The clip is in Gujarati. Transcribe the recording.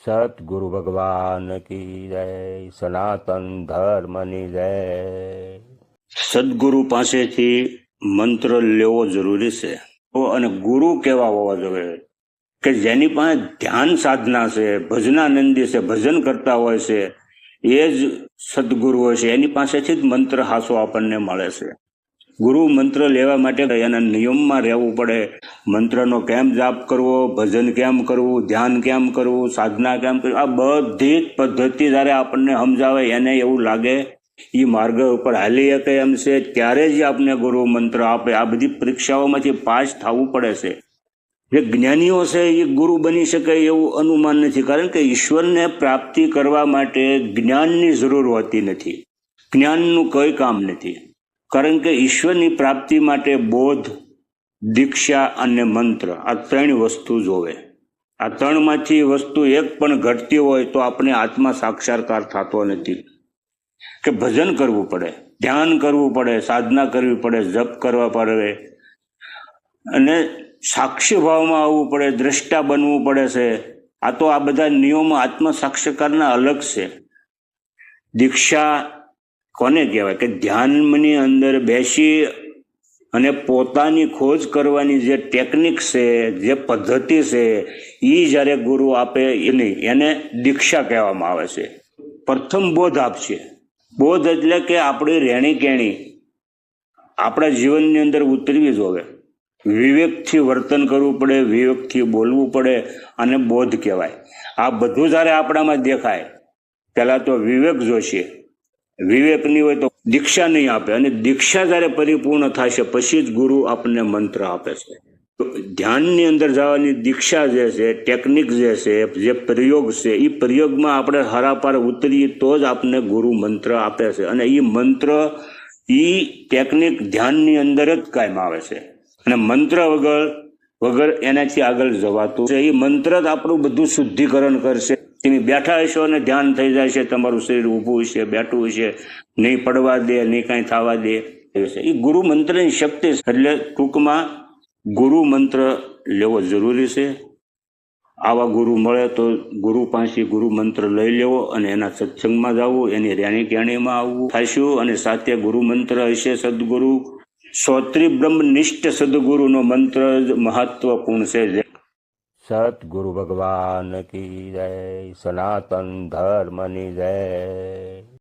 સતગુરુ ભગવાન કી જય, સનાતન ધર્મની જય। સદગુરુ પાસેથી મંત્ર લેવો જરૂરી છે અને ગુરુ કેવા હોવા જોઈએ કે જેની પાસે ધ્યાન સાધના છે, ભજનાનંદી છે, ભજન કરતા હોય છે, એ જ સદગુરુ હોય છે। એની પાસેથી જ મંત્ર હાસો આપણને મળે છે। ગુરુ મંત્ર લેવા માટે એના નિયમમાં રહેવું પડે। મંત્રનો કેમ જાપ કરવો, ભજન કેમ કરવું, ધ્યાન કેમ કરવું, સાધના કેમ કરવી, આ બધી જ પદ્ધતિ જ્યારે આપણને સમજાવે એને એવું લાગે એ માર્ગ ઉપર હાલી શકે એમ છે, ત્યારે જ આપને ગુરુ મંત્ર આપે। આ બધી પરીક્ષાઓમાંથી પાસ થવું પડે છે। જે જ્ઞાનીઓ છે એ ગુરુ બની શકે એવું અનુમાન નથી, કારણ કે ઈશ્વરને પ્રાપ્તિ કરવા માટે જ્ઞાનની જરૂર હોતી નથી, જ્ઞાનનું કોઈ કામ નથી, કારણ કે ઈશ્વરની પ્રાપ્તિ માટે બોધ, દીક્ષા અને મંત્ર આ ત્રણ વસ્તુ જોવે। આ ત્રણમાંથી વસ્તુ એક પણ ઘટતી હોય તો આપણે આત્મા સાક્ષાત્કાર થતો નથી। કે ભજન કરવું પડે, ધ્યાન કરવું પડે, સાધના કરવી પડે, જપ કરવા પડે અને સાક્ષી ભાવમાં આવવું પડે, દ્રષ્ટા બનવું પડે છે। આ તો આ બધા નિયમો આત્મ સાક્ષાત્કારના અલગ છે। દીક્ષા કોને કહેવાય કે ધ્યાનની અંદર બેસી અને પોતાની ખોજ કરવાની જે ટેકનિક છે, જે પદ્ધતિ છે, એ જ્યારે ગુરુ આપે એને દીક્ષા કહેવામાં આવે છે। પ્રથમ બોધ આપશે। બોધ એટલે કે આપણી રહેણી કહેણી આપણા જીવનની અંદર ઉતરવી જોવે, વિવેકથી વર્તન કરવું પડે, વિવેકથી બોલવું પડે, અને બોધ કહેવાય। આ બધું જ્યારે આપણામાં દેખાય પહેલાં તો વિવેક જોશે, વિવેક નહીં હોય તો દીક્ષા નહીં આપે, અને દીક્ષા જ્યારે પરિપૂર્ણ થશે પછી જ ગુરુ આપણને મંત્ર આપે છે। તો ધ્યાનની અંદર જવાની દીક્ષા જે છે, ટેકનિક જે છે, જે પ્રયોગ છે, એ પ્રયોગમાં આપણે હરાપાર ઉતરીએ તો જ આપણને ગુરુ મંત્ર આપે છે, અને એ મંત્ર એ ટેકનિક ધ્યાનની અંદર જ કાયમ આવે છે, અને મંત્ર વગર એનાથી આગળ જવાતું છે। એ મંત્ર જ આપણું બધું શુદ્ધિકરણ કરશે। તમે બેઠા હશો અને ધ્યાન થઈ જાય છે, તમારું શરીર ઊભું છે, બેઠું છે, નહીં પડવા દે, નહીં કાંઈ થવા દે, એ ગુરુ મંત્રની શક્તિ છે। એટલે ટૂંકમાં ગુરુ મંત્ર લેવો જરૂરી છે। આવા ગુરુ મળે તો ગુરુ પાસે ગુરુ મંત્ર લઈ લેવો અને એના સત્સંગમાં જવું, એની રહેણી કહેણીમાં આવવું થઈશું, અને સાથે ગુરુ મંત્ર હશે સદગુરુ શ્રોત્રી બ્રહ્મનિષ્ઠ સદગુરુનો મંત્ર જ મહત્વપૂર્ણ છે। સતગુરુ ભગવાન કી જય, સનાતન ધર્મની જય।